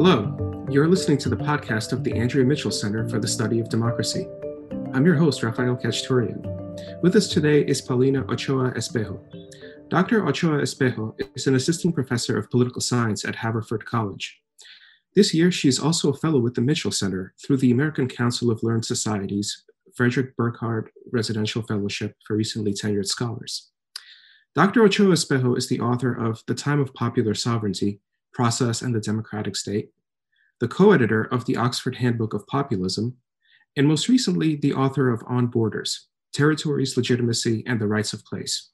Hello, you're listening to the podcast of the Andrea Mitchell Center for the Study of Democracy. I'm your host, Rafael Khachaturian. With us today is PAULINA OCHOA ESPEJO. Dr. Ochoa Espejo is an assistant professor of political science at Haverford College. This year, she is also a fellow with the Mitchell Center through the American Council of Learned Societies, Frederick Burkhardt Residential Fellowship for recently tenured scholars. Dr. Ochoa Espejo is the author of The Time of Popular Sovereignty, Process and the Democratic State, the co-editor of the Oxford Handbook of Populism, and most recently, the author of On Borders, Territories, Legitimacy, and the Rights of Place.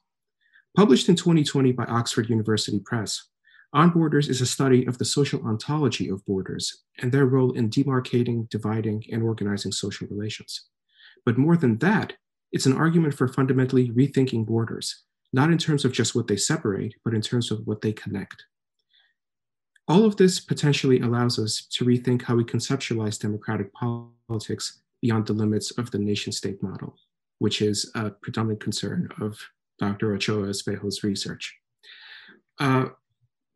Published in 2020 by Oxford University Press, On Borders is a study of the social ontology of borders and their role in demarcating, dividing, and organizing social relations. But more than that, it's an argument for fundamentally rethinking borders, not in terms of just what they separate, but in terms of what they connect. All of this potentially allows us to rethink how we conceptualize democratic politics beyond the limits of the nation-state model, which is a predominant concern of Dr. Ochoa Espejo's research.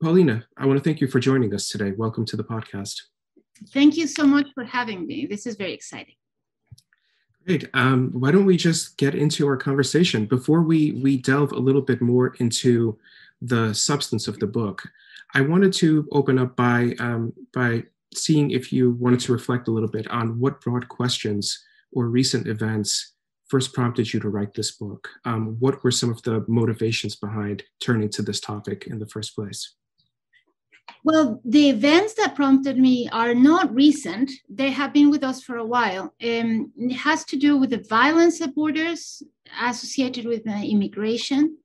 Paulina, I want to thank you for joining us today. Welcome to the podcast. Thank you so much for having me. This is very exciting. Great. Why don't we just get into our conversation? Before we delve a little bit more into the substance of the book, I wanted to open up by seeing if you wanted to reflect a little bit on what broad questions or recent events first prompted you to write this book. What were some of the motivations behind turning to this topic in the first place? Well, the events that prompted me are not recent. They have been with us for a while. It has to do with the violence at borders associated with immigration,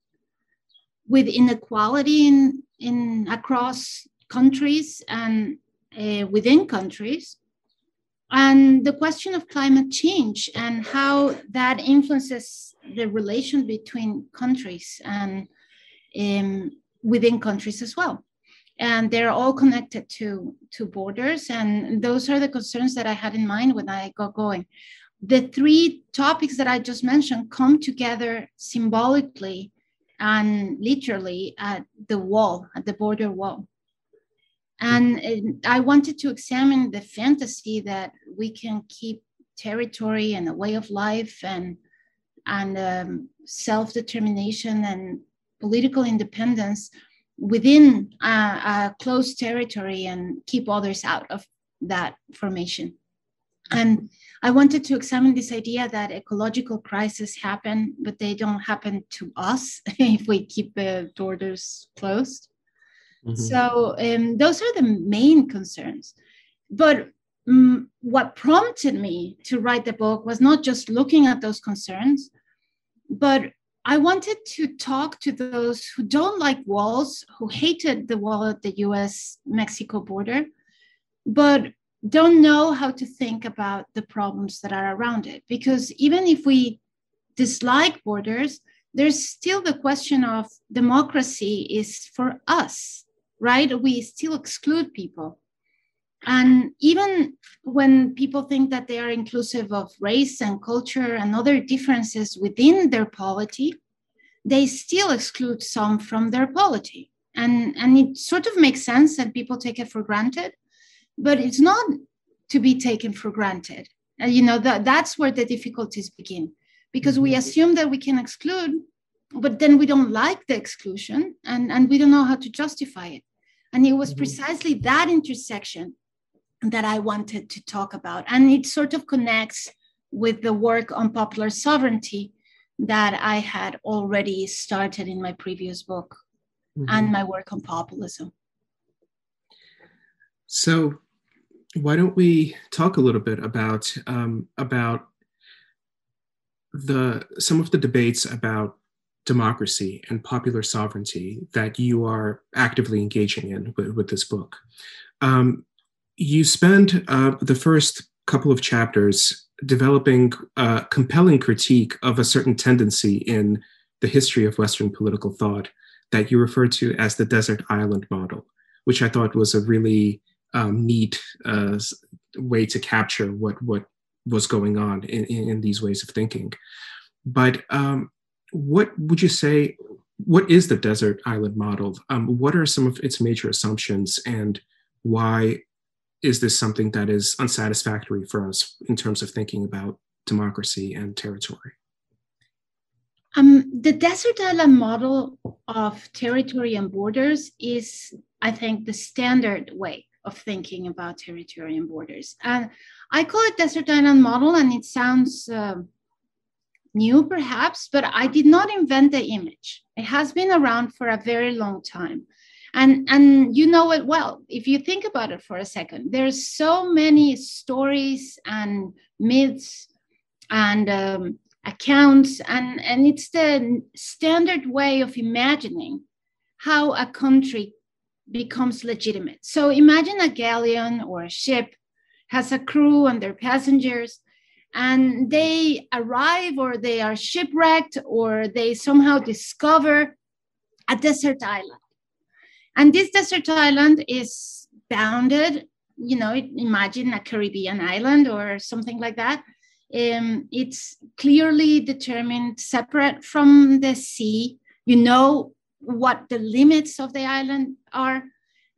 with inequality in across countries and within countries, and the question of climate change and how that influences the relation between countries and within countries as well. And they're all connected to borders. And those are the concerns that I had in mind when I got going. The three topics that I just mentioned come together symbolically and literally at the wall, at the border wall. And I wanted to examine the fantasy that we can keep territory and a way of life and self-determination and political independence within a closed territory and keep others out of that formation. And I wanted to examine this idea that ecological crises happen, but they don't happen to us if we keep the borders closed. Mm-hmm. So those are the main concerns. But what prompted me to write the book was not just looking at those concerns, but I wanted to talk to those who don't like walls, who hated the wall at the US-Mexico border, but don't know how to think about the problems that are around it. Because even if we dislike borders, there's still the question of democracy is for us, right? We still exclude people. And even when people think that they are inclusive of race and culture and other differences within their polity, they still exclude some from their polity. And it sort of makes sense that people take it for granted, but it's not to be taken for granted. That's where the difficulties begin, because we assume that we can exclude, but then we don't like the exclusion and we don't know how to justify it. And it was precisely that intersection that I wanted to talk about. And it sort of connects with the work on popular sovereignty that I had already started in my previous book and my work on populism. So why don't we talk a little bit about some of the debates about democracy and popular sovereignty that you are actively engaging in with this book. You spend the first couple of chapters developing a compelling critique of a certain tendency in the history of Western political thought that you refer to as the desert island model, which I thought was a really neat way to capture what was going on in these ways of thinking. But what would you say, what is the desert island model? What are some of its major assumptions, and why is this something that is unsatisfactory for us in terms of thinking about democracy and territory? The desert island model of territory and borders is, I think, the standard way of thinking about territory and borders. And I call it desert island model, and it sounds new perhaps, but I did not invent the image. It has been around for a very long time. And you know it well. If you think about it for a second, there's so many stories and myths and accounts, and it's the standard way of imagining how a country becomes legitimate. So imagine a galleon or a ship has a crew and their passengers, and they arrive or they are shipwrecked or they somehow discover a desert island. And this desert island is bounded, imagine a Caribbean island or something like that. It's clearly determined, separate from the sea. You know what the limits of the island are.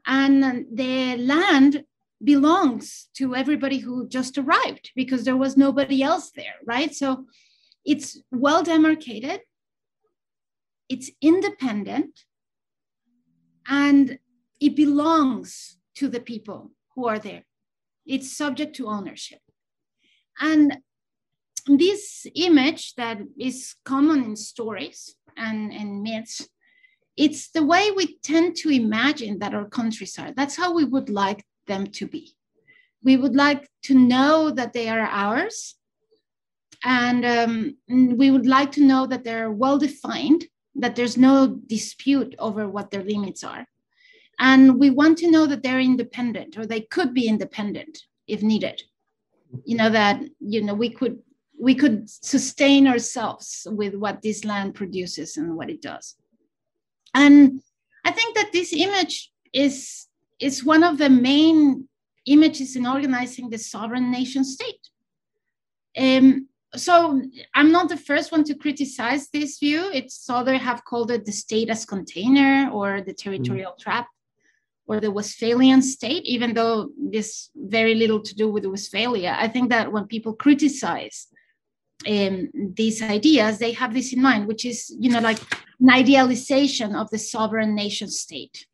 And the land belongs to everybody who just arrived because there was nobody else there, right? So it's well demarcated, it's independent, and it belongs to the people who are there. It's subject to ownership. And this image that is common in stories and myths, it's the way we tend to imagine that our countries are. That's how we would like them to be. We would like to know that they are ours. And we would like to know that they're well-defined, that there's no dispute over what their limits are. And we want to know that they're independent, or they could be independent if needed. We could sustain ourselves with what this land produces and what it does. And I think that this image is one of the main images in organizing the sovereign nation state. So I'm not the first one to criticize this view. Others have called it the state as container, or the territorial trap, or the Westphalian state, even though there's very little to do with Westphalia. I think that when people criticize these ideas, they have this in mind, which is, like an idealization of the sovereign nation state.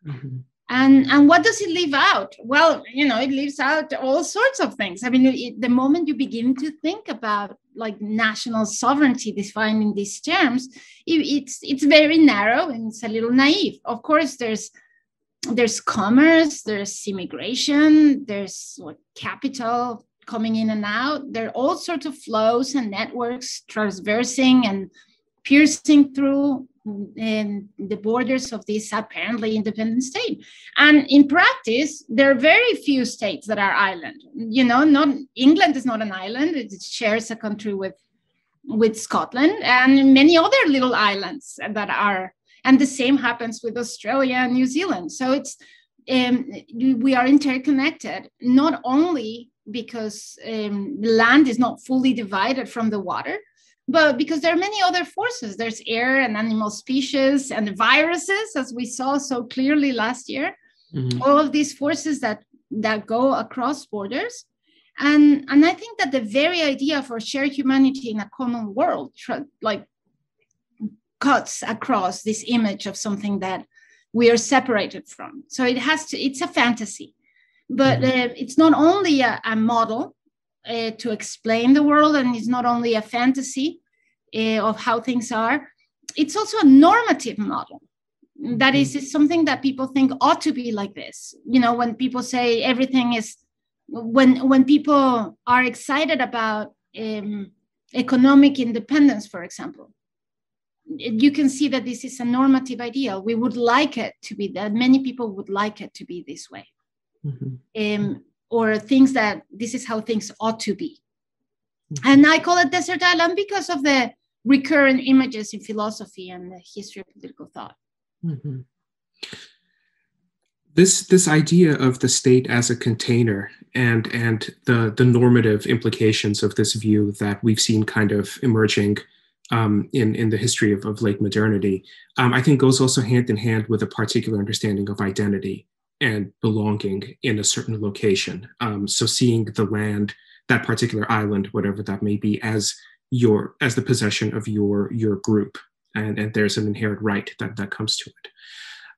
Mm-hmm. And what does it leave out? Well, it leaves out all sorts of things. I mean, the moment you begin to think about like national sovereignty defined in these terms, it's very narrow and it's a little naive. Of course, there's commerce, there's immigration, there's capital coming in and out. There are all sorts of flows and networks traversing and piercing through the borders of this apparently independent state. And in practice, there are very few states that are island. Not England is not an island. It shares a country with Scotland and many other little islands that are. And the same happens with Australia and New Zealand. So we are interconnected, not only because the land is not fully divided from the water, but because there are many other forces. There's air and animal species and viruses, as we saw so clearly last year. Mm-hmm. All of these forces that go across borders. And I think that the very idea for shared humanity in a common world, cuts across this image of something that we are separated from. So it's a fantasy, but it's not only a model to explain the world, and it's not only a fantasy of how things are, it's also a normative model. That is, it's something that people think ought to be like this. When people say everything is, when people are excited about economic independence, for example, you can see that this is a normative ideal. We would like it to be that. Many people would like it to be this way. Mm-hmm. Or things that this is how things ought to be. Mm-hmm. And I call it desert island because of the recurrent images in philosophy and the history of political thought. Mm-hmm. This idea of the state as a container and the normative implications of this view that we've seen kind of emerging in the history of late modernity, I think goes also hand in hand with a particular understanding of identity and belonging in a certain location. So seeing the land, that particular island, whatever that may be, as the possession of your group, and there's an inherent right that comes to it.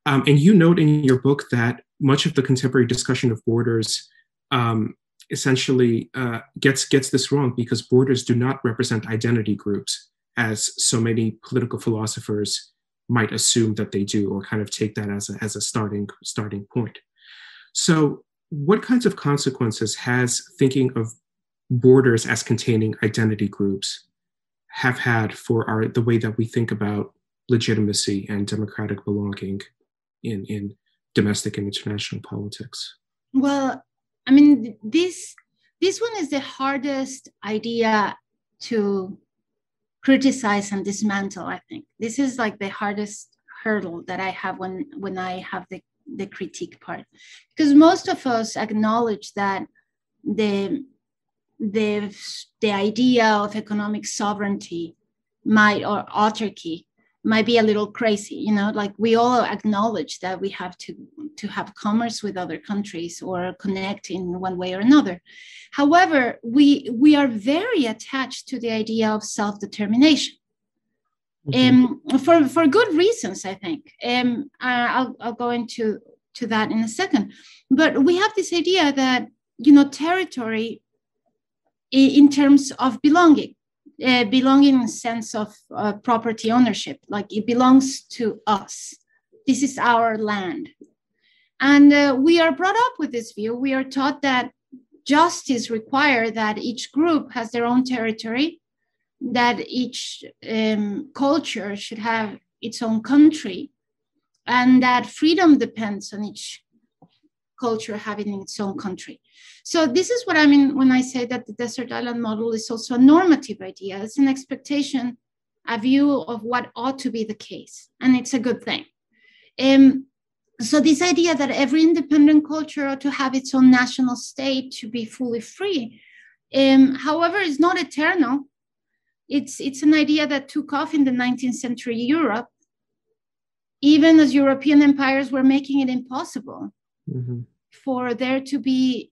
And you note in your book that much of the contemporary discussion of borders essentially gets this wrong, because borders do not represent identity groups, as so many political philosophers might assume that they do, or kind of take that as a starting point. So what kinds of consequences has thinking of borders as containing identity groups have had for the way that we think about legitimacy and democratic belonging in domestic and international politics? Well, I mean, this one is the hardest idea to criticize and dismantle, I think. This is like the hardest hurdle that I have when I have the critique part, because most of us acknowledge that the idea of economic sovereignty or autarky might be a little crazy, you know, like we all acknowledge that we have to have commerce with other countries or connect in one way or another. However, we are very attached to the idea of self-determination. For good reasons, I think. I'll go into that in a second. But we have this idea that, you know, territory in terms of belonging in the sense of property ownership, like it belongs to us. This is our land. And we are brought up with this view. We are taught that justice requires that each group has their own territory, that each culture should have its own country, and that freedom depends on each culture having its own country. So this is what I mean when I say that the desert island model is also a normative idea. It's an expectation, a view of what ought to be the case, and it's a good thing. So this idea that every independent culture ought to have its own national state to be fully free, however, is not eternal. It's an idea that took off in the 19th century Europe, even as European empires were making it impossible for there to be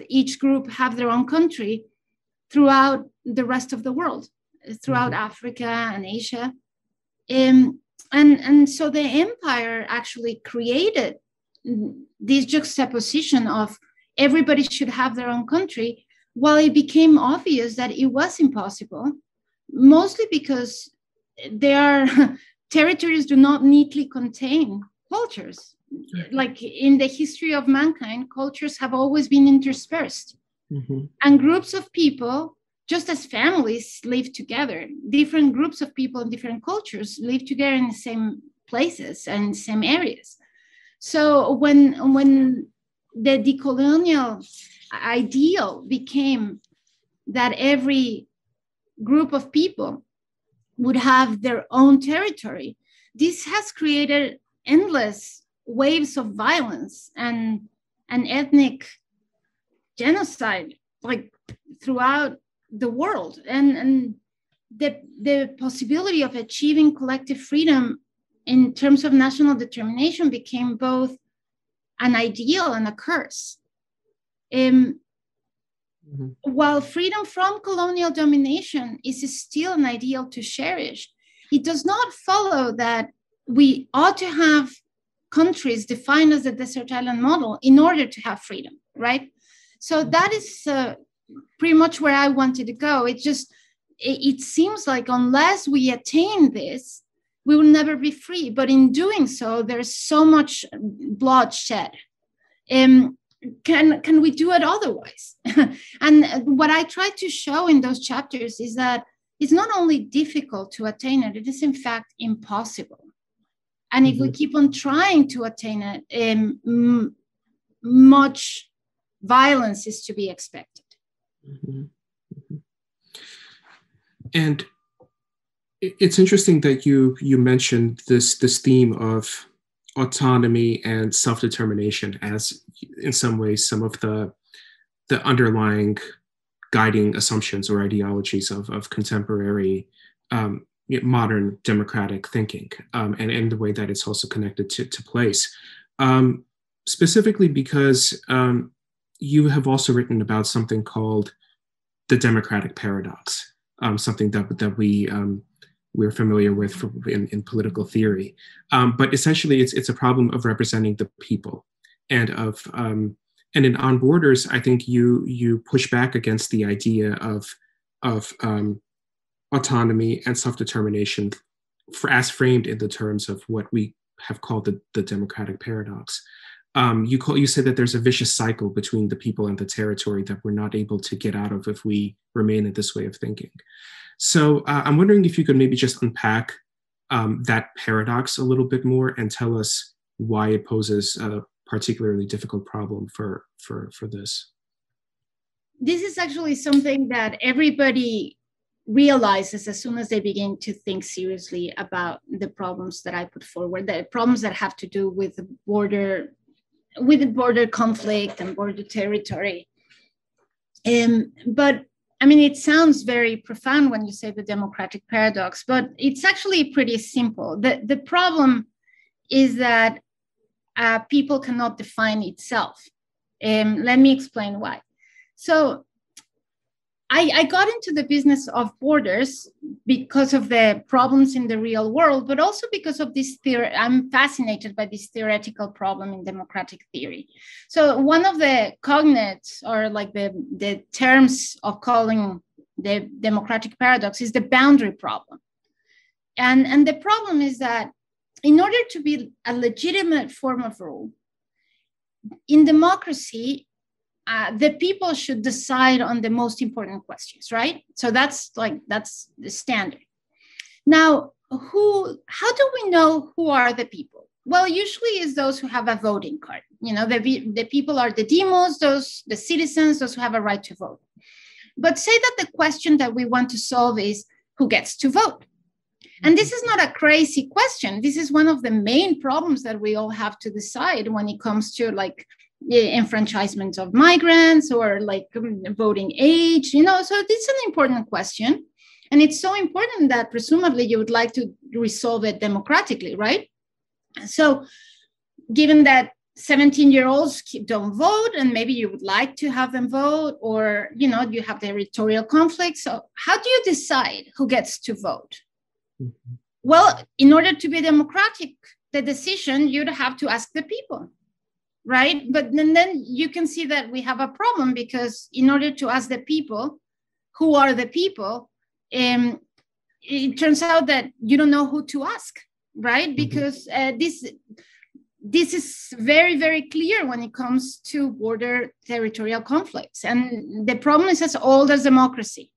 each group have their own country throughout the rest of the world, throughout Africa and Asia. And so the empire actually created this juxtaposition of everybody should have their own country, while it became obvious that it was impossible, mostly because territories do not neatly contain cultures. Like in the history of mankind, cultures have always been interspersed. And groups of people, just as families live together, different groups of people in different cultures live together in the same places and same areas. So when the decolonial ideal became that every group of people would have their own territory, this has created endless waves of violence and ethnic genocide, like throughout the world. And the possibility of achieving collective freedom in terms of national determination became both an ideal and a curse. While freedom from colonial domination is still an ideal to cherish, it does not follow that we ought to have countries defined as the desert island model in order to have freedom, right? So that is pretty much where I wanted to go. It seems like unless we attain this, we will never be free. But in doing so, there's so much bloodshed. Can we do it otherwise? And what I try to show in those chapters is that it's not only difficult to attain it, it is in fact impossible. And if we keep on trying to attain it, much violence is to be expected. And it's interesting that you mentioned this theme of autonomy and self-determination as, in some ways, some of the underlying guiding assumptions or ideologies of contemporary modern democratic thinking, and in the way that it's also connected to place. specifically because you have also written about something called the democratic paradox, something that we're familiar with in political theory. But essentially, it's a problem of representing the people, and in On Borders, I think you push back against the idea of autonomy and self-determination as framed in the terms of what we have called the democratic paradox. You say that there's a vicious cycle between the people and the territory that we're not able to get out of if we remain in this way of thinking. So I'm wondering if you could maybe just unpack that paradox a little bit more and tell us why it poses a particularly difficult problem for this. This is actually something that everybody realizes as soon as they begin to think seriously about the problems that I put forward, the problems that have to do with the border conflict and border territory. But I mean, it sounds very profound when you say the democratic paradox, but it's actually pretty simple. The problem is that people cannot define itself. Let me explain why. So I got into the business of borders because of the problems in the real world, but also because of this theory. I'm fascinated by this theoretical problem in democratic theory. So one of the cognates, or like the terms of calling the democratic paradox, is the boundary problem. And the problem is that in order to be a legitimate form of rule, in democracy, the people should decide on the most important questions, right? So that's the standard. Now, how do we know who are the people? Well, usually it's those who have a voting card. You know, the people are the demos, the citizens, those who have a right to vote. But say that the question that we want to solve is who gets to vote. And this is not a crazy question. This is one of the main problems that we all have to decide when it comes to like enfranchisement of migrants or like voting age, you know, so it's an important question. And it's so important that presumably you would like to resolve it democratically, right? So given that 17-year-olds don't vote and maybe you would like to have them vote, or, you know, you have territorial conflicts. So how do you decide who gets to vote? Mm-hmm. Well, in order to be democratic, the decision, you'd have to ask the people. Right? But then you can see that we have a problem, because in order to ask the people, who are the people, it turns out that you don't know who to ask, right? Because this is very, very clear when it comes to border territorial conflicts. And the problem is as old as democracy.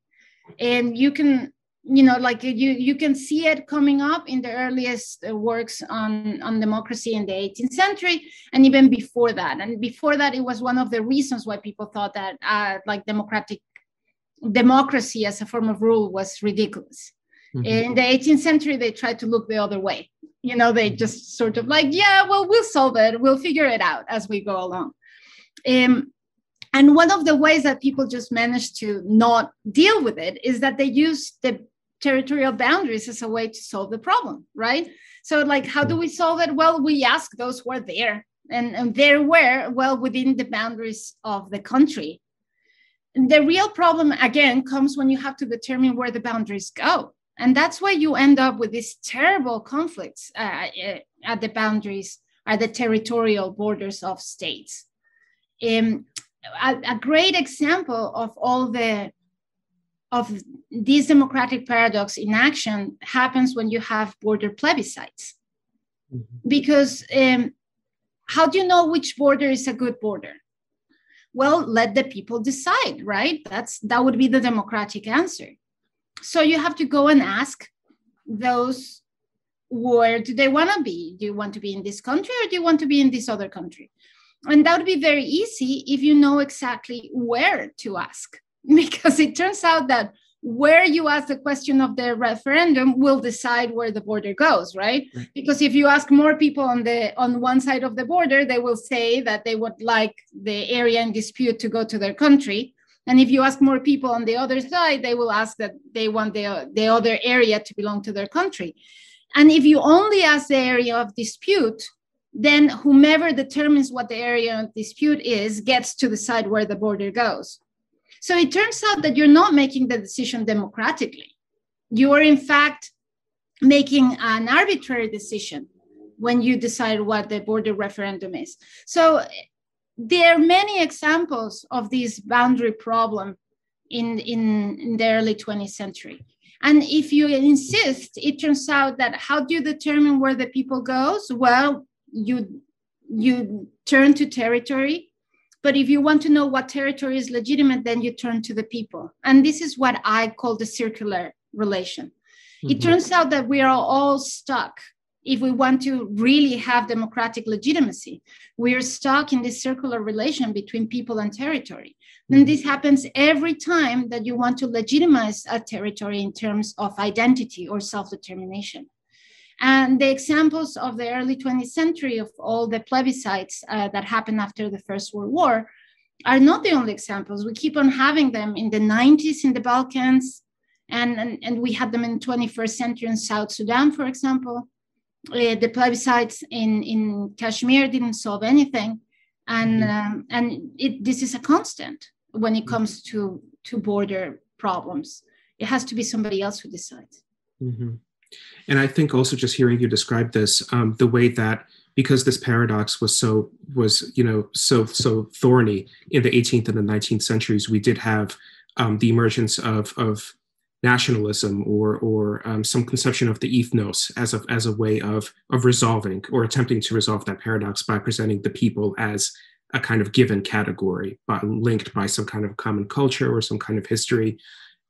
And you can, you know, like you can see it coming up in the earliest works on democracy in the 18th century, and even before that. And before that, it was one of the reasons why people thought that like democracy as a form of rule was ridiculous. Mm-hmm. In the 18th century, they tried to look the other way. You know, they just sort of like, yeah, well, we'll solve it. We'll figure it out as we go along. And one of the ways that people just manage to not deal with it is that they use the territorial boundaries as a way to solve the problem, right? So like, how do we solve it? Well, we ask those who are there, and they're where? Well, within the boundaries of the country. And the real problem, again, comes when you have to determine where the boundaries go. And that's why you end up with these terrible conflicts at the boundaries, at the territorial borders of states. A great example of this democratic paradox in action happens when you have border plebiscites. Mm-hmm. Because how do you know which border is a good border? Well, let the people decide, right? That would be the democratic answer. So you have to go and ask those, where do they want to be? Do you want to be in this country, or do you want to be in this other country? And that would be very easy if you know exactly where to ask, because it turns out that where you ask the question of the referendum will decide where the border goes, right? Because if you ask more people on one side of the border, they will say that they would like the area in dispute to go to their country. And if you ask more people on the other side, they will ask that they want the other area to belong to their country. And if you only ask the area of dispute, then whomever determines what the area of dispute is gets to decide where the border goes. So it turns out that you're not making the decision democratically. You are in fact making an arbitrary decision when you decide what the border referendum is. So there are many examples of this boundary problem in the early 20th century. And if you insist, it turns out that how do you determine where the people goes? Well, you turn to territory. But if you want to know what territory is legitimate, then you turn to the people. And this is what I call the circular relation. Mm-hmm. It turns out that we are all stuck. If we want to really have democratic legitimacy, we are stuck in this circular relation between people and territory. And this happens every time that you want to legitimize a territory in terms of identity or self-determination. And the examples of the early 20th century of all the plebiscites that happened after the First World War are not the only examples. We keep on having them in the 90s in the Balkans, and we had them in the 21st century in South Sudan, for example. The plebiscites in Kashmir didn't solve anything. And this is a constant when it comes to border problems. It has to be somebody else who decides. Mm-hmm. And I think also just hearing you describe this, the way that because this paradox was so thorny in the 18th and the 19th centuries, we did have the emergence of nationalism or some conception of the ethnos as a way of resolving or attempting to resolve that paradox by presenting the people as a kind of given category, but linked by some kind of common culture or some kind of history.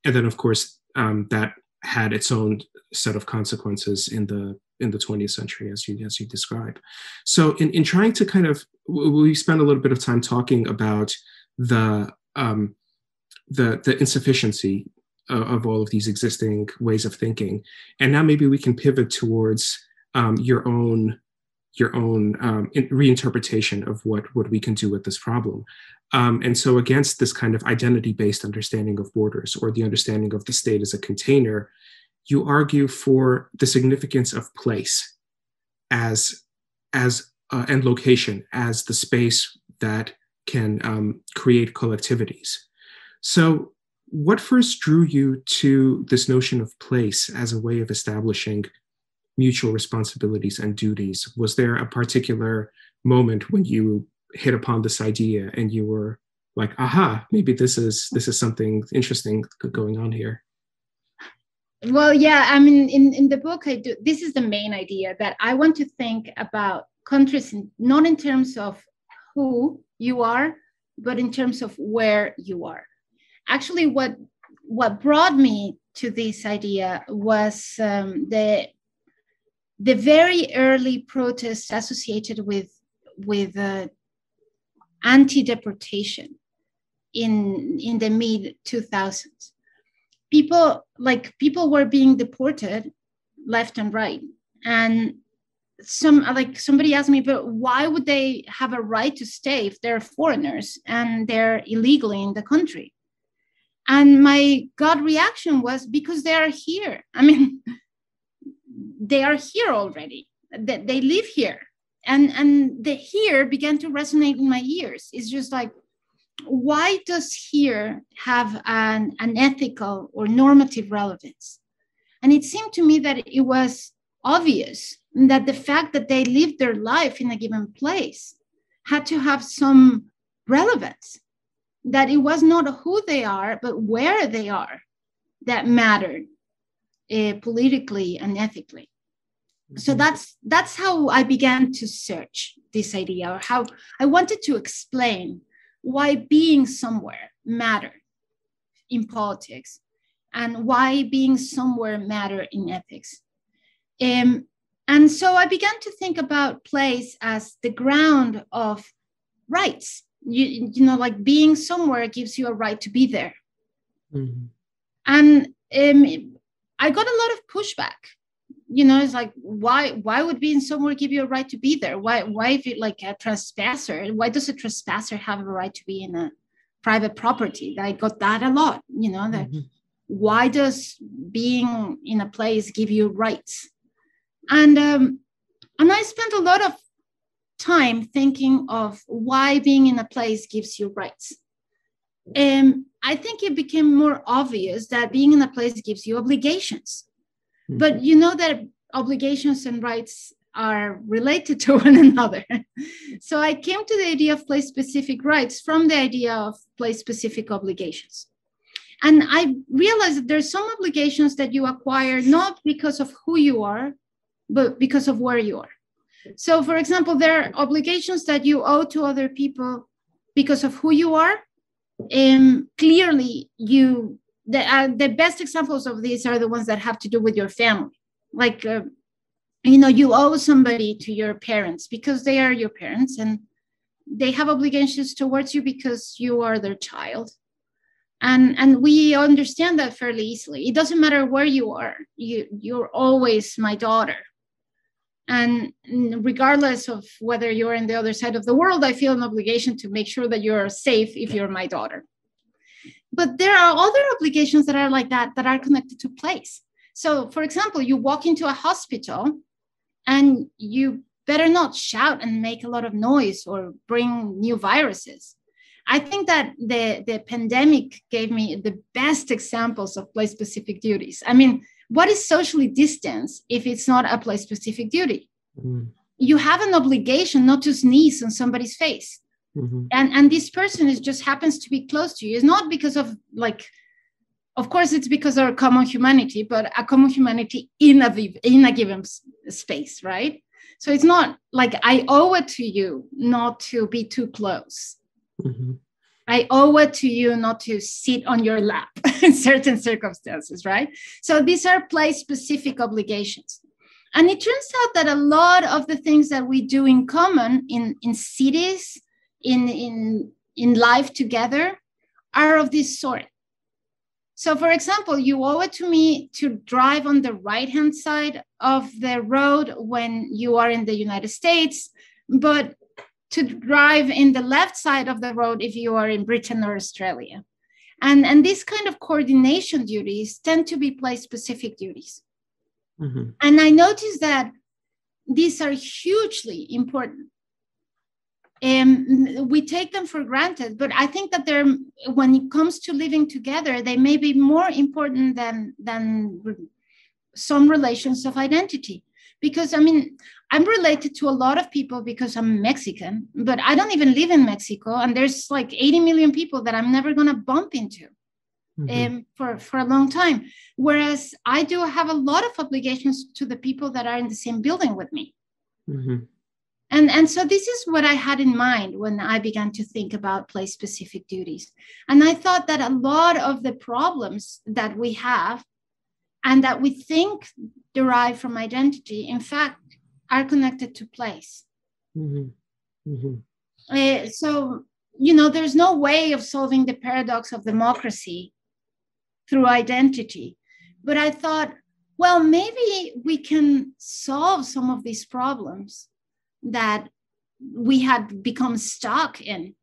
And then, of course, that had its own set of consequences in the 20th century, as you described. So in trying to kind of, we spent a little bit of time talking about the insufficiency of all of these existing ways of thinking, and now maybe we can pivot towards your own reinterpretation of what we can do with this problem. And so against this kind of identity-based understanding of borders or the understanding of the state as a container, you argue for the significance of place as and location as the space that can create collectivities. So what first drew you to this notion of place as a way of establishing mutual responsibilities and duties? Was there a particular moment when you hit upon this idea and you were like, aha, maybe this is something interesting going on here? Well, yeah, I mean, in the book, this is the main idea, that I want to think about countries not in terms of who you are, but in terms of where you are. Actually, what brought me to this idea was the very early protests associated with anti-deportation in the mid-2000s. People were being deported left and right, and somebody asked me, but why would they have a right to stay if they're foreigners and they're illegally in the country? And my gut reaction was, because they are here. I mean, they are here already. They live here. And the here began to resonate in my ears. It's just like, why does here have an ethical or normative relevance? And it seemed to me that it was obvious that the fact that they lived their life in a given place had to have some relevance, that it was not who they are, but where they are that mattered politically and ethically. So that's how I began to search this idea, or how I wanted to explain why being somewhere mattered in politics and why being somewhere mattered in ethics. And so I began to think about place as the ground of rights. You know, like being somewhere gives you a right to be there. Mm-hmm. And I got a lot of pushback. You know, it's like, why would being somewhere give you a right to be there? Why if you're like a trespasser, why does a trespasser have a right to be in a private property? I got that a lot, you know, that why does being in a place give you rights? And I spent a lot of time thinking of why being in a place gives you rights. I think it became more obvious that being in a place gives you obligations. But you know that obligations and rights are related to one another. So I came to the idea of place-specific rights from the idea of place-specific obligations. And I realized that there's some obligations that you acquire not because of who you are, but because of where you are. So for example, there are obligations that you owe to other people because of who you are. Clearly, the best examples of these are the ones that have to do with your family. Like, you owe somebody to your parents because they are your parents and they have obligations towards you because you are their child. And we understand that fairly easily. It doesn't matter where you are, you're always my daughter. And regardless of whether you're in the other side of the world, I feel an obligation to make sure that you're safe if you're my daughter. But there are other obligations that are like that are connected to place. So for example, you walk into a hospital and you better not shout and make a lot of noise or bring new viruses. I think that the pandemic gave me the best examples of place-specific duties. I mean, what is socially distanced if it's not a place-specific duty? You have an obligation not to sneeze on somebody's face. And this person just happens to be close to you. It's not because of of course it's because of our common humanity, but a common humanity in a given space, right? So it's not like I owe it to you not to be too close. I owe it to you not to sit on your lap in certain circumstances, right? So these are place-specific obligations. And it turns out that a lot of the things that we do in common in cities, in life together, are of this sort. So for example, you owe it to me to drive on the right-hand side of the road when you are in the United States, but to drive in the left side of the road if you are in Britain or Australia. And these kind of coordination duties tend to be place-specific duties. And I noticed that these are hugely important. We take them for granted, but I think that when it comes to living together, they may be more important than some relations of identity. Because, I mean, I'm related to a lot of people because I'm Mexican, but I don't even live in Mexico. And there's like 80 million people that I'm never going to bump into for a long time. Whereas I do have a lot of obligations to the people that are in the same building with me. And so this is what I had in mind when I began to think about place-specific duties. And I thought that a lot of the problems that we have and that we think derive from identity, in fact, are connected to place. So, there's no way of solving the paradox of democracy through identity. But I thought, well, maybe we can solve some of these problems that we had become stuck in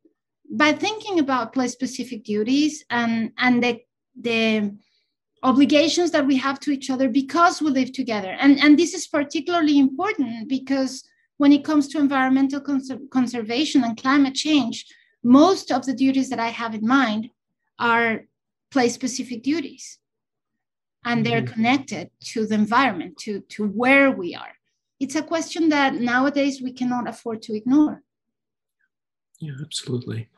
by thinking about place-specific duties and the obligations that we have to each other because we live together. And this is particularly important because when it comes to environmental conservation and climate change, most of the duties that I have in mind are place-specific duties. And they're connected to the environment, to where we are. It's a question that nowadays we cannot afford to ignore. Yeah, absolutely.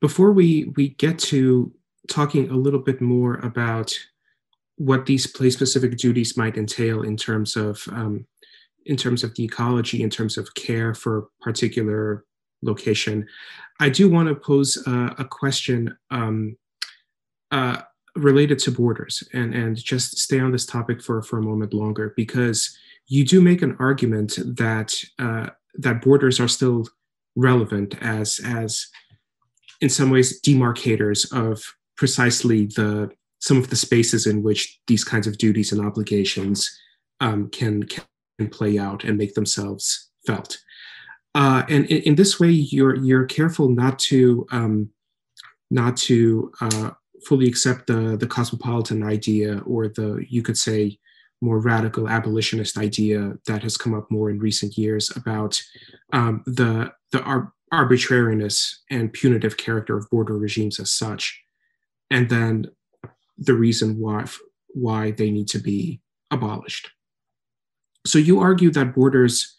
Before we get to talking a little bit more about what these place-specific duties might entail in terms of the ecology, in terms of care for particular location, I do want to pose a question related to borders and just stay on this topic for a moment longer, because you do make an argument that that borders are still relevant as in some ways demarcators of precisely some of the spaces in which these kinds of duties and obligations can play out and make themselves felt. And in this way, you're careful not to fully accept the cosmopolitan idea, or you could say more radical abolitionist idea that has come up more in recent years about the arbitrariness and punitive character of border regimes as such, and then the reason why they need to be abolished. So you argue that borders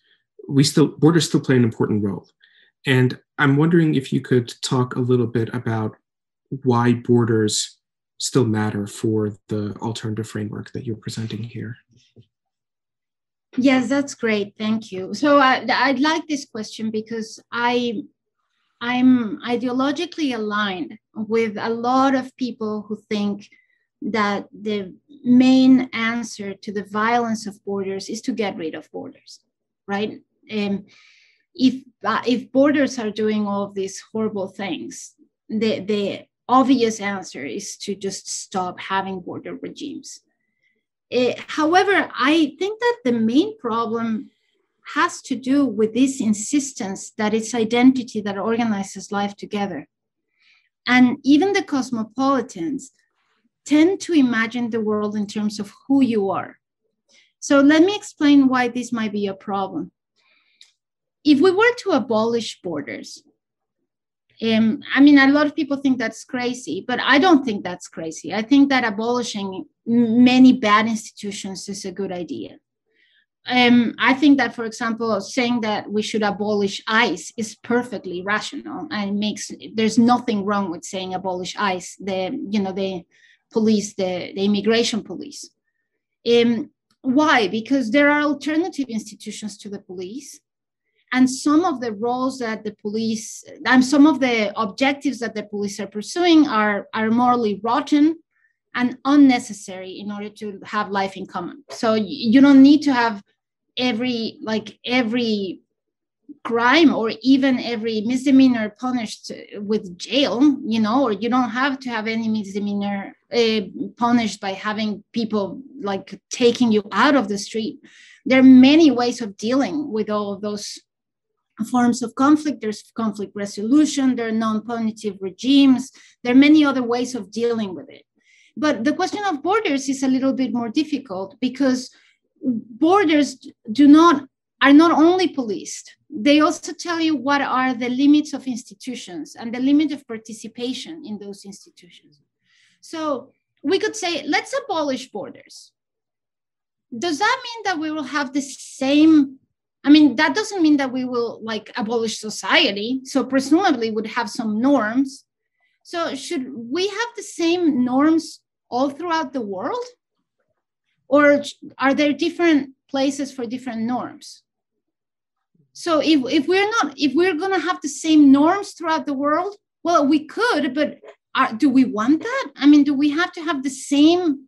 still play an important role. And I'm wondering if you could talk a little bit about why borders still matter for the alternative framework that you're presenting here. Yes, that's great. Thank you. So I like this question because I'm ideologically aligned with a lot of people who think that the main answer to the violence of borders is to get rid of borders, right? If borders are doing all of these horrible things, the obvious answer is to just stop having border regimes. However, I think that the main problem has to do with this insistence that it's identity that organizes life together. And even the cosmopolitans tend to imagine the world in terms of who you are. So let me explain why this might be a problem. If we were to abolish borders, I mean, a lot of people think that's crazy, but I don't think that's crazy. I think that abolishing many bad institutions is a good idea. I think that, for example, saying that we should abolish ICE is perfectly rational, and there's nothing wrong with saying abolish ICE, the police, the immigration police. Why? Because there are alternative institutions to the police. And some of the roles that the police, and some of the objectives that the police are pursuing are morally rotten and unnecessary in order to have life in common. So you don't need to have every crime or even every misdemeanor punished with jail, or you don't have to have any misdemeanor punished by having people like taking you out of the street. There are many ways of dealing with all of those forms of conflict. There's conflict resolution, there are non-punitive regimes, there are many other ways of dealing with it. But the question of borders is a little bit more difficult because borders are not only policed, they also tell you what are the limits of institutions and the limit of participation in those institutions. So we could say, let's abolish borders. Does that mean that we will have the same? I mean, that doesn't mean that we will abolish society. So presumably would have some norms. So should we have the same norms all throughout the world? Or are there different places for different norms? So if we're going to have the same norms throughout the world, well, we could, but do we want that? I mean, do we have to have the same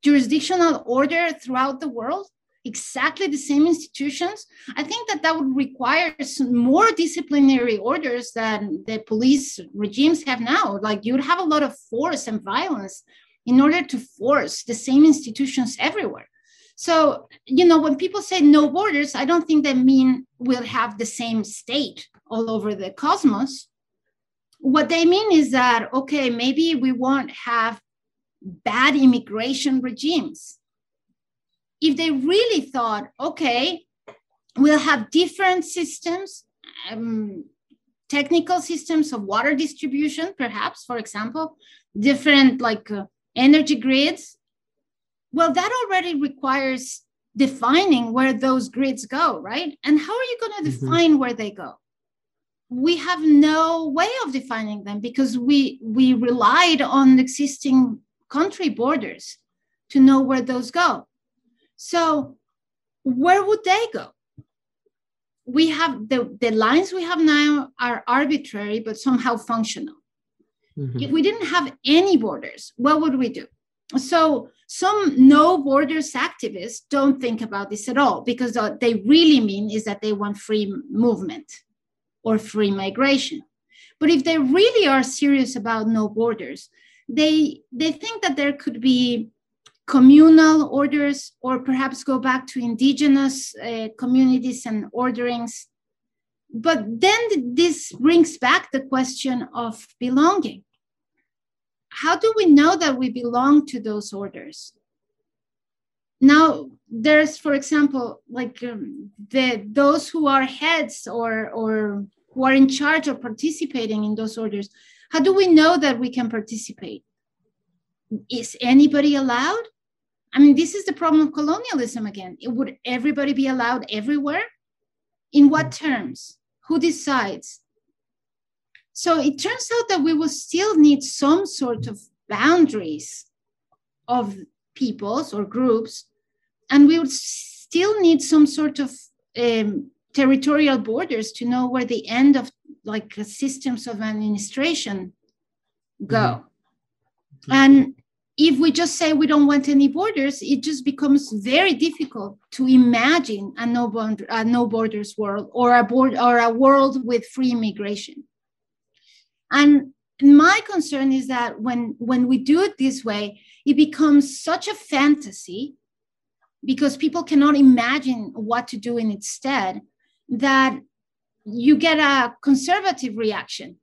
jurisdictional order throughout the world? Exactly the same institutions? I think that would require some more disciplinary orders than the police regimes have now. Like you would have a lot of force and violence in order to force the same institutions everywhere. So, when people say no borders, I don't think they mean we'll have the same state all over the cosmos. What they mean is that, okay, maybe we won't have bad immigration regimes. If they really thought, okay, we'll have different systems, technical systems of water distribution, perhaps, for example, different energy grids. Well, that already requires defining where those grids go, right? And how are you going to define where they go? We have no way of defining them because we relied on existing country borders to know where those go. So where would they go? We have the lines we have now are arbitrary, but somehow functional. If we didn't have any borders, what would we do? So some no borders activists don't think about this at all because what they really mean is that they want free movement or free migration. But if they really are serious about no borders, they think that there could be communal orders or perhaps go back to indigenous communities and orderings. But then this brings back the question of belonging. How do we know that we belong to those orders? Now, there's, for example, like those who are heads or who are in charge of participating in those orders. How do we know that we can participate? Is anybody allowed? I mean, this is the problem of colonialism again. Would everybody be allowed everywhere? In what terms? Who decides? So it turns out that we will still need some sort of boundaries of peoples or groups, and we would still need some sort of territorial borders to know where the end of like systems of administration go. Mm-hmm. And if we just say we don't want any borders, it just becomes very difficult to imagine a no borders world or a world with free immigration. And my concern is that when we do it this way, it becomes such a fantasy because people cannot imagine what to do in its stead, that you get a conservative reaction,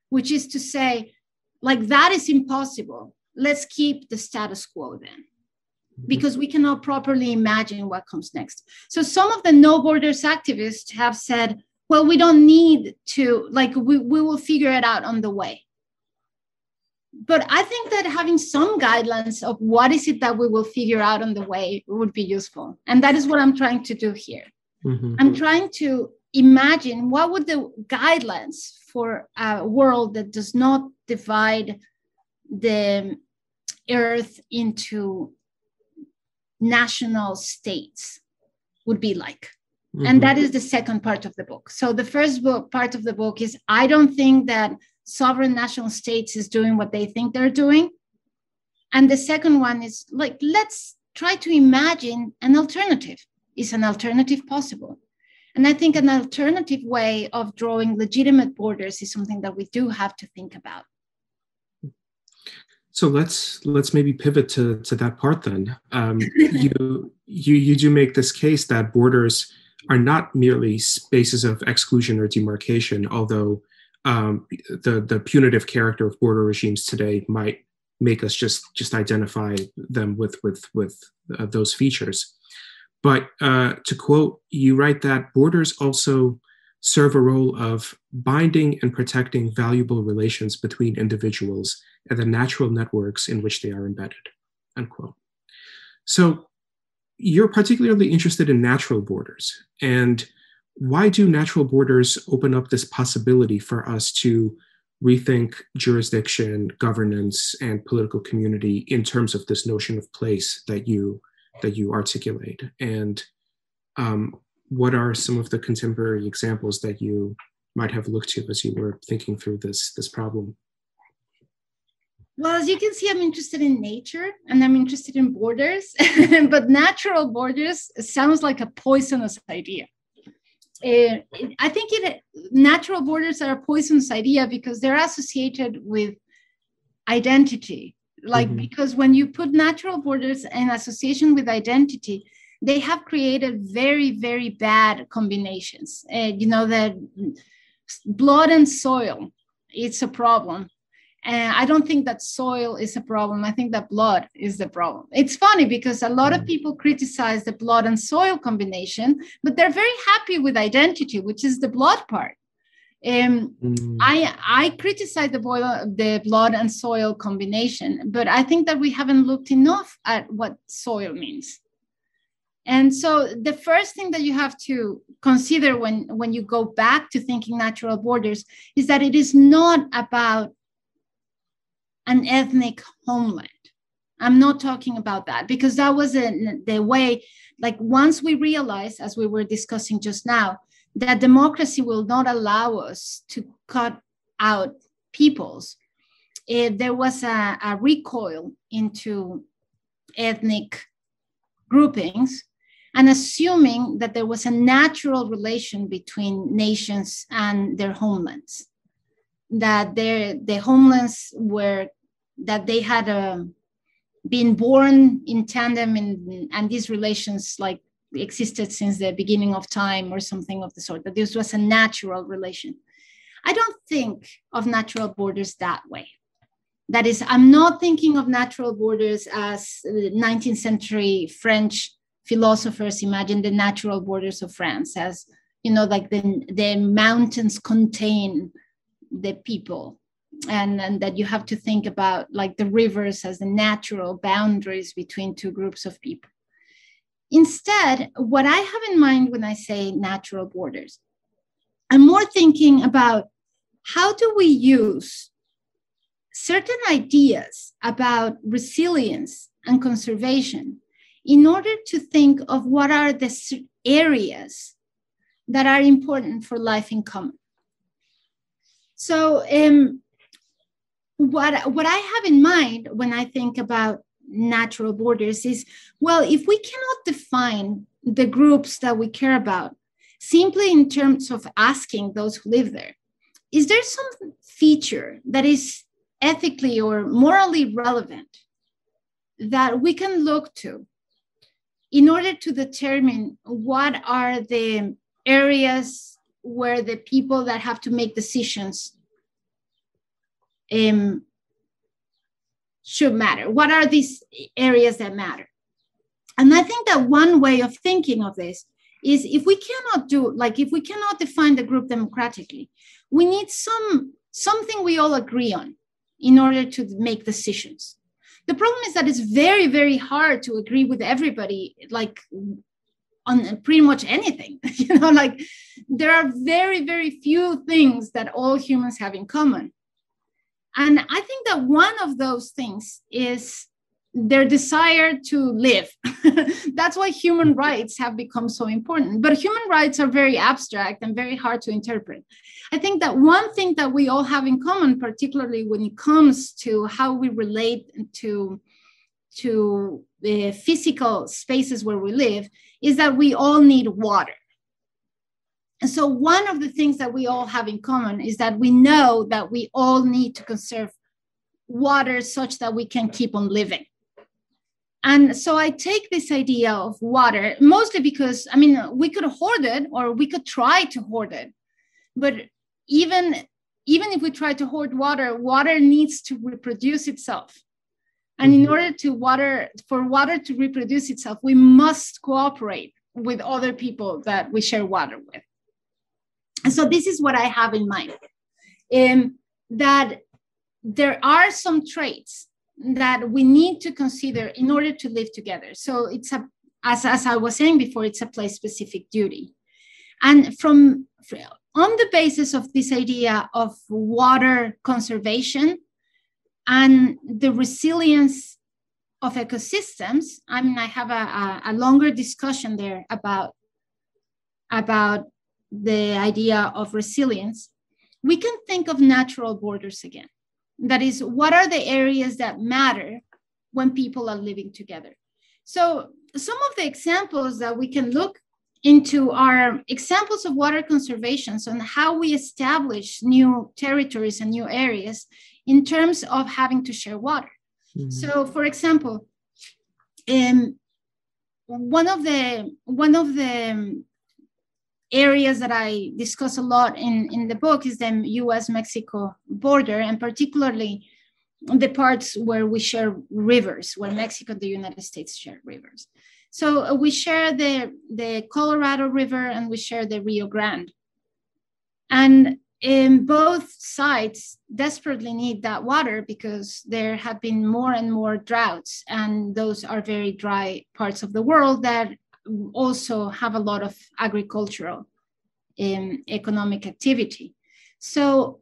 which is to say, like, that is impossible. Let's keep the status quo then, because we cannot properly imagine what comes next. So some of the no borders activists have said, well, we don't need to, like, we will figure it out on the way. But I think that having some guidelines of what is it that we will figure out on the way would be useful. And that is what I'm trying to do here. Mm-hmm. I'm trying to imagine what would the guidelines for a world that does not divide the earth into national states would be like. Mm-hmm. And that is the second part of the book. So the first part of the book is, I don't think that sovereign national states is doing what they think they're doing. And the second one is like, let's try to imagine an alternative. Is an alternative possible? And I think an alternative way of drawing legitimate borders is something that we do have to think about. So let's maybe pivot to that part then. You do make this case that borders are not merely spaces of exclusion or demarcation, although the punitive character of border regimes today might make us just identify them with those features. But to quote, you write that borders also serve a role of binding and protecting valuable relations between individuals and the natural networks in which they are embedded, unquote. So you're particularly interested in natural borders. And why do natural borders open up this possibility for us to rethink jurisdiction, governance, and political community in terms of this notion of place that you articulate? And what are some of the contemporary examples that you might have looked to as you were thinking through this problem? Well, as you can see, I'm interested in nature and I'm interested in borders, but natural borders sounds like a poisonous idea. I think natural borders are a poisonous idea because they're associated with identity. Like, because when you put natural borders in association with identity, they have created very, very bad combinations. That blood and soil, it's a problem. And I don't think that soil is a problem. I think that blood is the problem. It's funny because a lot of people criticize the blood and soil combination, but they're very happy with identity, which is the blood part. I criticize the blood and soil combination, but I think that we haven't looked enough at what soil means. And so the first thing that you have to consider when you go back to thinking natural borders is that it is not about an ethnic homeland. I'm not talking about that because that was the way, like once we realized, as we were discussing just now, that democracy will not allow us to cut out peoples, there was a recoil into ethnic groupings and assuming that there was a natural relation between nations and their homelands, that the homelands that they had been born in tandem and these relations like existed since the beginning of time or something of the sort, that this was a natural relation. I don't think of natural borders that way. That is, I'm not thinking of natural borders as 19th century French philosophers imagined the natural borders of France as, like the mountains contain the people. And that you have to think about like the rivers as the natural boundaries between two groups of people. Instead, what I have in mind when I say natural borders, I'm more thinking about how do we use certain ideas about resilience and conservation in order to think of what are the areas that are important for life in common. So what I have in mind when I think about natural borders is, well, if we cannot define the groups that we care about simply in terms of asking those who live there, is there some feature that is ethically or morally relevant that we can look to in order to determine what are the areas where the people that have to make decisions should matter? What are these areas that matter? And I think that one way of thinking of this is if we cannot define the group democratically, we need something we all agree on in order to make decisions. The problem is that it's very, very hard to agree with everybody, like on pretty much anything. Like there are very, very few things that all humans have in common. And I think that one of those things is their desire to live. That's why human rights have become so important. But human rights are very abstract and very hard to interpret. I think that one thing that we all have in common, particularly when it comes to how we relate to the physical spaces where we live, is that we all need water. And so one of the things that we all have in common is that we know that we all need to conserve water such that we can keep on living. And so I take this idea of water, mostly because, we could hoard it or we could try to hoard it. But even if we try to hoard water, water needs to reproduce itself. And in order for water to reproduce itself, we must cooperate with other people that we share water with. And so this is what I have in mind, that there are some traits that we need to consider in order to live together. So it's as I was saying before, it's a place-specific duty. And on the basis of this idea of water conservation and the resilience of ecosystems, I have a longer discussion there about the idea of resilience, we can think of natural borders again. That is, what are the areas that matter when people are living together? So some of the examples that we can look into are examples of water conservation and how we establish new territories and new areas in terms of having to share water. Mm-hmm. So for example, one of the areas that I discuss a lot in the book is the US-Mexico border, and particularly the parts where we share rivers, where Mexico and the United States share rivers. So we share the Colorado River and we share the Rio Grande. And in both sides desperately need that water because there have been more and more droughts, and those are very dry parts of the world that also have a lot of agricultural economic activity. So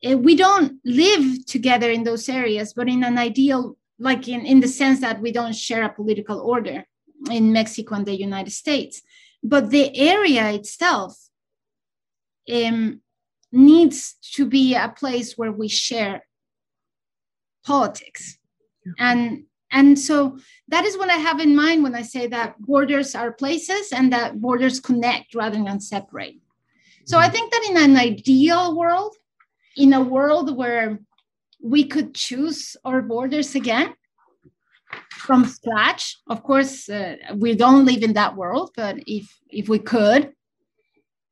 we don't live together in those areas, but in an ideal, like in the sense that we don't share a political order in Mexico and the United States. But the area itself needs to be a place where we share politics. And so that is what I have in mind when I say that borders are places and that borders connect rather than separate. So I think that in an ideal world, in a world where we could choose our borders again from scratch, of course, we don't live in that world, but if we could,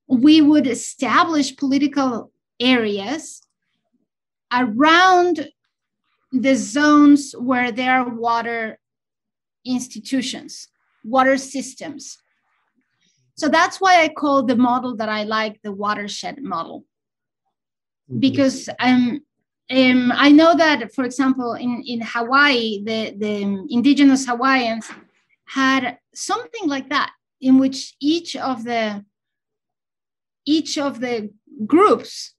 we would establish political areas around the zones where there are water institutions, water systems. So that's why I call the model that I like the watershed model. Because I know that, for example, in Hawaii, the indigenous Hawaiians had something like that, in which each of the groups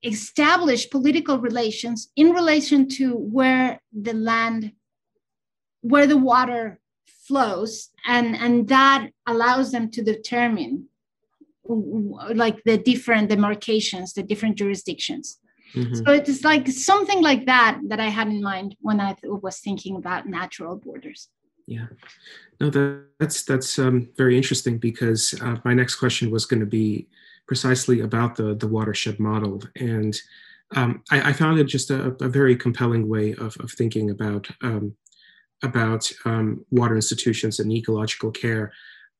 establish political relations in relation to where the water flows, and that allows them to determine like the different demarcations, the different jurisdictions. So it's like something like that I had in mind when I was thinking about natural borders. Yeah, no, that's very interesting, because my next question was going to be precisely about the watershed model, and I found it just a very compelling way of thinking about water institutions and ecological care.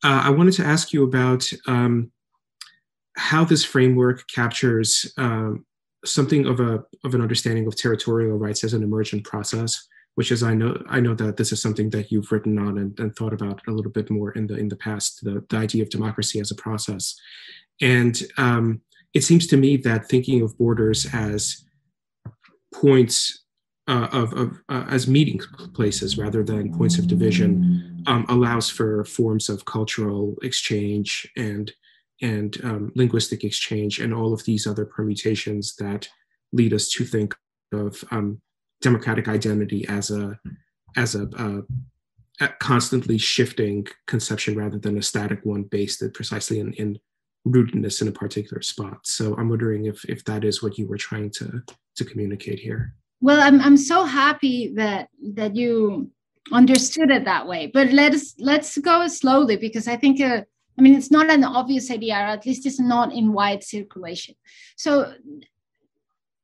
I wanted to ask you about how this framework captures something of an understanding of territorial rights as an emergent process, which is I know that this is something that you've written on and thought about a little bit more in the past, the idea of democracy as a process. And it seems to me that thinking of borders as points as meeting places rather than points of division allows for forms of cultural exchange and linguistic exchange and all of these other permutations that lead us to think of democratic identity as a constantly shifting conception rather than a static one based precisely in rootedness in a particular spot. So I'm wondering if that is what you were trying to communicate here. Well, I'm so happy that you understood it that way. But let's go slowly, because I think it's not an obvious idea, or at least it's not in wide circulation. So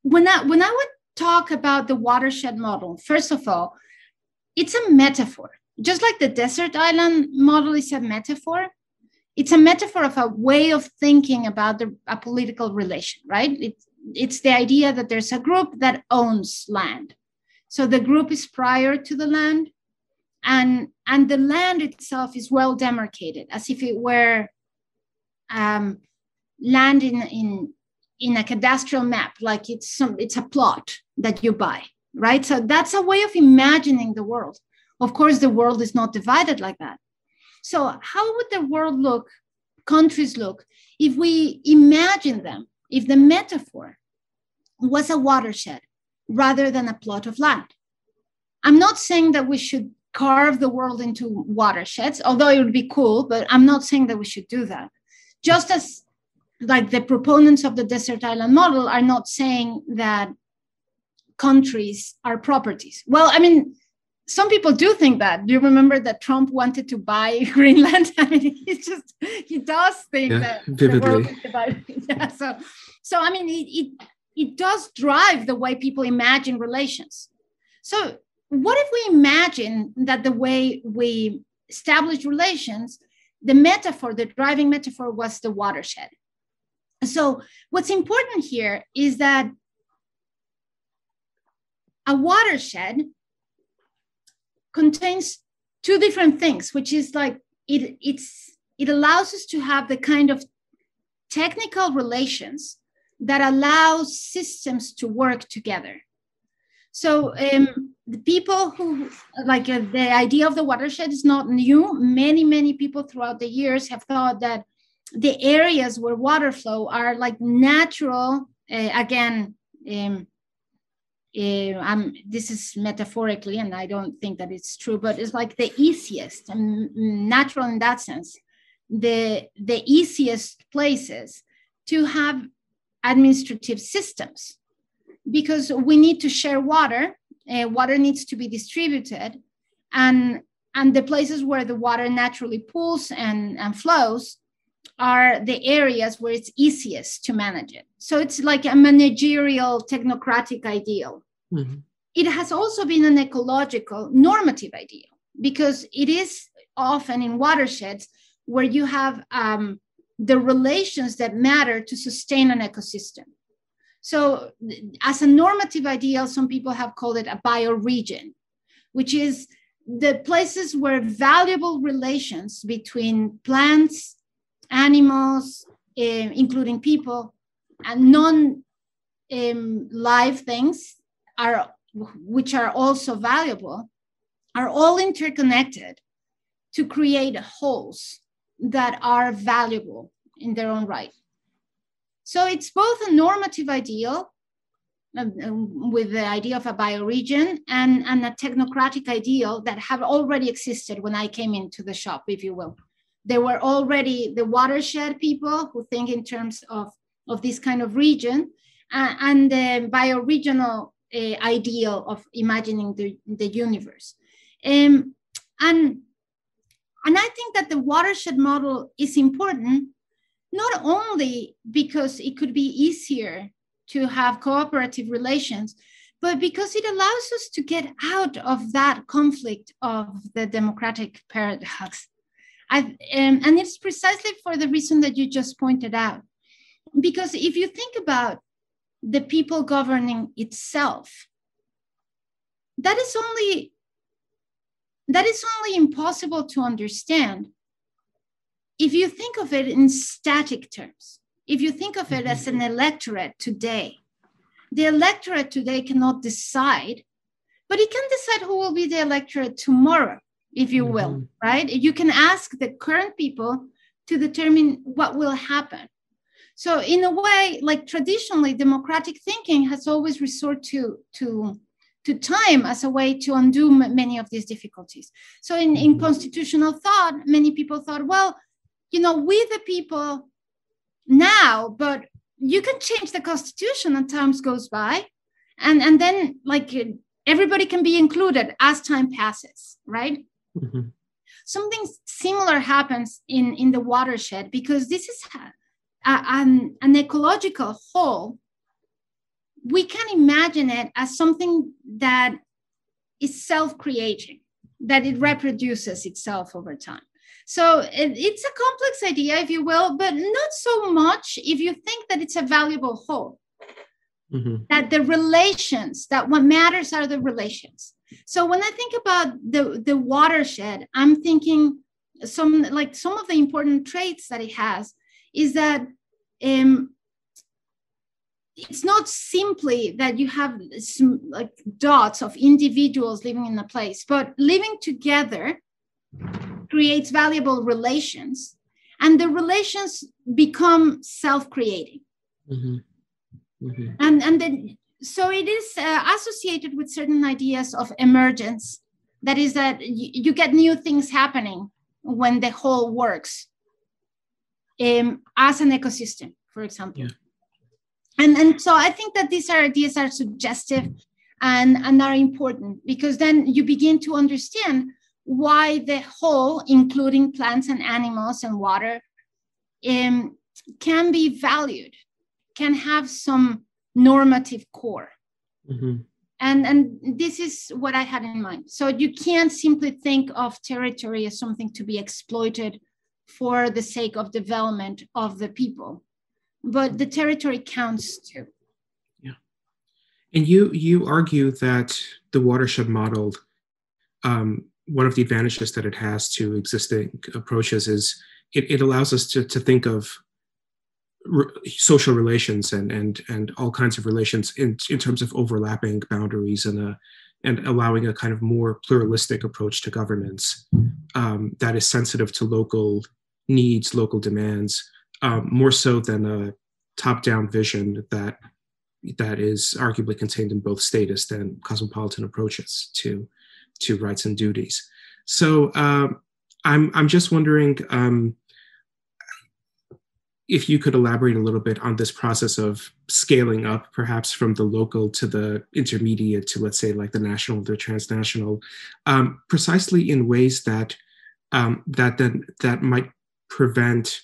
when I would talk about the watershed model, first of all, it's a metaphor. Just like the desert island model is a metaphor, it's a metaphor of a way of thinking about a political relation, right? It's the idea that there's a group that owns land. So the group is prior to the land, and the land itself is well demarcated, as if it were land in a cadastral map, like it's a plot that you buy, right? So that's a way of imagining the world. Of course, the world is not divided like that. So how would the world look, countries look, if we imagine them, if the metaphor was a watershed rather than a plot of land? I'm not saying that we should carve the world into watersheds, although it would be cool, but I'm not saying that we should do that. Just as like the proponents of the desert island model are not saying that countries are properties. Well, some people do think that. Do you remember that Trump wanted to buy Greenland? He does think that vividly. The world is divided. Yeah, so it does drive the way people imagine relations. So what if we imagine that the way we establish relations, the metaphor, the driving metaphor was the watershed? So what's important here is that a watershed contains two different things, which is like it allows us to have the kind of technical relations that allows systems to work together. So the people who the idea of the watershed is not new. Many people throughout the years have thought that the areas where water flow are like natural. This is metaphorically, and I don't think that it's true, but it's like the easiest and natural in that sense, the easiest places to have administrative systems, because we need to share water. Water needs to be distributed, and the places where the water naturally pools and flows are the areas where it's easiest to manage it. So it's like a managerial, technocratic ideal. Mm-hmm. It has also been an ecological, normative ideal, because it is often in watersheds where you have the relations that matter to sustain an ecosystem. So as a normative ideal, some people have called it a bioregion, which is the places where valuable relations between plants, animals, including people, and non-live things, which are also valuable, are all interconnected to create wholes that are valuable in their own right. So it's both a normative ideal with the idea of a bioregion and a technocratic ideal that have already existed when I came into the shop, if you will. There were already the watershed people who think in terms of this kind of region, and the bioregional ideal of imagining the universe. And I think that the watershed model is important, not only because it could be easier to have cooperative relations, but because it allows us to get out of that conflict of the democratic paradox. And it's precisely for the reason that you just pointed out. Because if you think about the people governing itself, that is only impossible to understand if you think of it in static terms. If you think of it as an electorate today, the electorate today cannot decide, but it can decide who will be the electorate tomorrow, if you will, right? You can ask the current people to determine what will happen. So in a way, like traditionally, democratic thinking has always resorted to time as a way to undo many of these difficulties. So in constitutional thought, many people thought, well, we the people now, but you can change the constitution and time goes by. And then like everybody can be included as time passes, right? Mm-hmm. Something similar happens in the watershed, because this is an ecological whole. We can imagine it as something that is self-creating, that it reproduces itself over time. So it's a complex idea, if you will, but not so much if you think that it's a valuable whole. Mm-hmm. That the relations, that what matters are the relations. So when I think about the watershed, I'm thinking some of the important traits that it has is that it's not simply that you have like dots of individuals living in a place, but living together creates valuable relations, and the relations become self-creating. Mm-hmm. Mm-hmm. And then, so it is associated with certain ideas of emergence. That is that you get new things happening when the whole works as an ecosystem, for example. Yeah. And so I think that these ideas are suggestive and are important, because then you begin to understand why the whole, including plants and animals and water, can be valued, can have some normative core. Mm-hmm. And this is what I had in mind. So you can't simply think of territory as something to be exploited for the sake of development of the people, but the territory counts too. Yeah. And you argue that the watershed model, one of the advantages that it has to existing approaches is it allows us to think of social relations and all kinds of relations in terms of overlapping boundaries and allowing a kind of more pluralistic approach to governance that is sensitive to local needs, local demands, more so than a top-down vision that is arguably contained in both statist and cosmopolitan approaches to rights and duties. So I'm just wondering if you could elaborate a little bit on this process of scaling up, perhaps from the local to the intermediate to, let's say, like the national, the transnational, precisely in ways that might prevent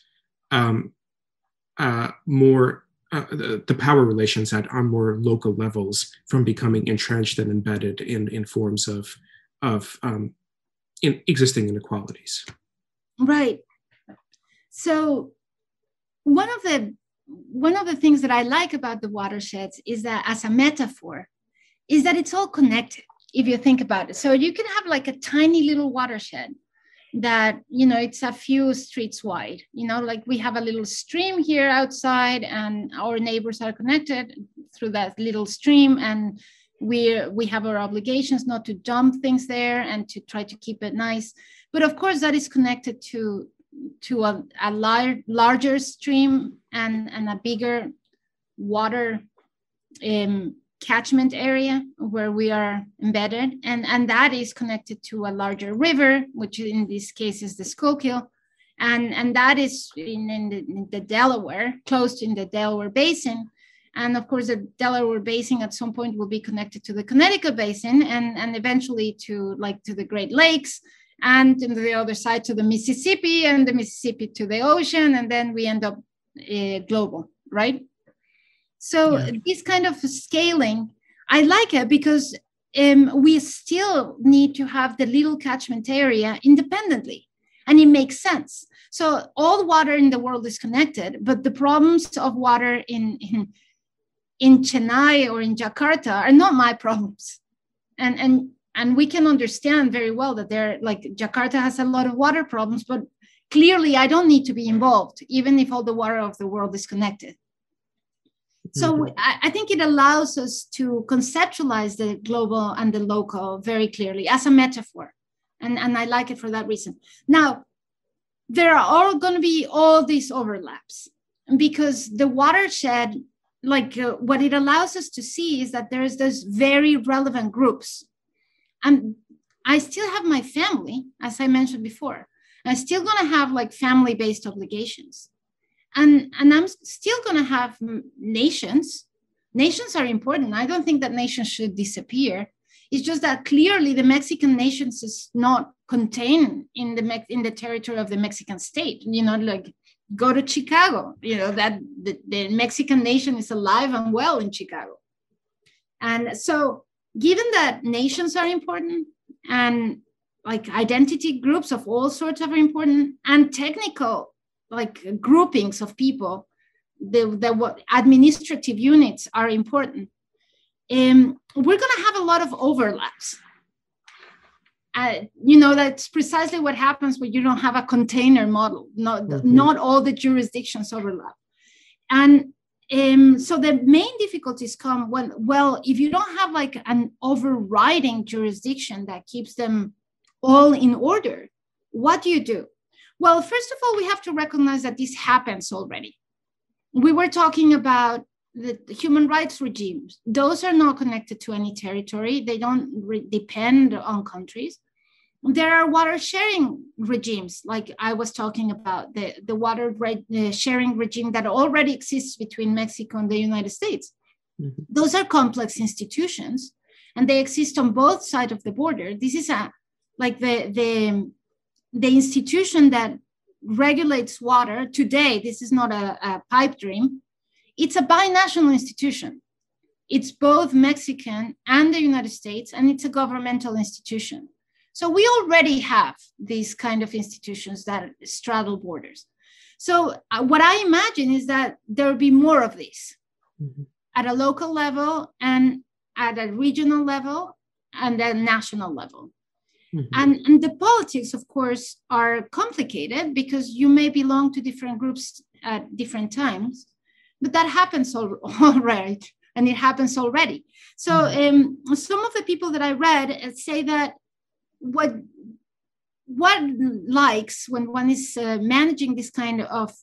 more the power relations on more local levels from becoming entrenched and embedded in forms of in existing inequalities. Right. So one of the one of the things that I like about the watersheds is that as a metaphor, is that it's all connected, if you think about it. So you can have like a tiny little watershed that, it's a few streets wide, like we have a little stream here outside and our neighbors are connected through that little stream. And we have our obligations not to dump things there and to try to keep it nice. But of course that is connected to a larger stream and a bigger water catchment area where we are embedded. And that is connected to a larger river, which in this case is the Schuylkill. And that is in the Delaware, close in the Delaware Basin. And of course, the Delaware Basin at some point will be connected to the Connecticut Basin and eventually to the Great Lakes, and on the other side to the Mississippi, and the Mississippi to the ocean. And then we end up global, right? So this kind of scaling, I like it because we still need to have the little catchment area independently, and it makes sense. So all water in the world is connected, but the problems of water in Chennai or in Jakarta are not my problems. And we can understand very well that Jakarta has a lot of water problems, but clearly I don't need to be involved, even if all the water of the world is connected. So I think it allows us to conceptualize the global and the local very clearly as a metaphor. And I like it for that reason. Now, there are all going to be all these overlaps because the watershed, what it allows us to see is that there's those very relevant groups. And I still have my family, as I mentioned before. I'm still going to have family-based obligations. And I'm still going to have nations. Nations are important. I don't think that nations should disappear. It's just that clearly the Mexican nations is not contained in the territory of the Mexican state. Go to Chicago, that the Mexican nation is alive and well in Chicago. And so given that nations are important and identity groups of all sorts are important and technical groupings of people, the administrative units are important. We're going to have a lot of overlaps. That's precisely what happens when you don't have a container model. Not all the jurisdictions overlap. And so the main difficulties come when, if you don't have an overriding jurisdiction that keeps them all in order, what do you do? Well, first of all, we have to recognize that this happens already. We were talking about the human rights regimes. Those are not connected to any territory. They don't depend on countries. There are water sharing regimes, like I was talking about, the water sharing regime that already exists between Mexico and the United States. Mm-hmm. Those are complex institutions, and they exist on both sides of the border. This is the institution that regulates water today. This is not a pipe dream. It's a binational institution. It's both Mexican and the United States, and it's a governmental institution. So we already have these kind of institutions that straddle borders. So what I imagine is that there will be more of these at a local level and at a regional level and a national level. And the politics, of course, are complicated because you may belong to different groups at different times, but that happens already, and it happens already. So some of the people that I read say that what likes when one is managing this kind of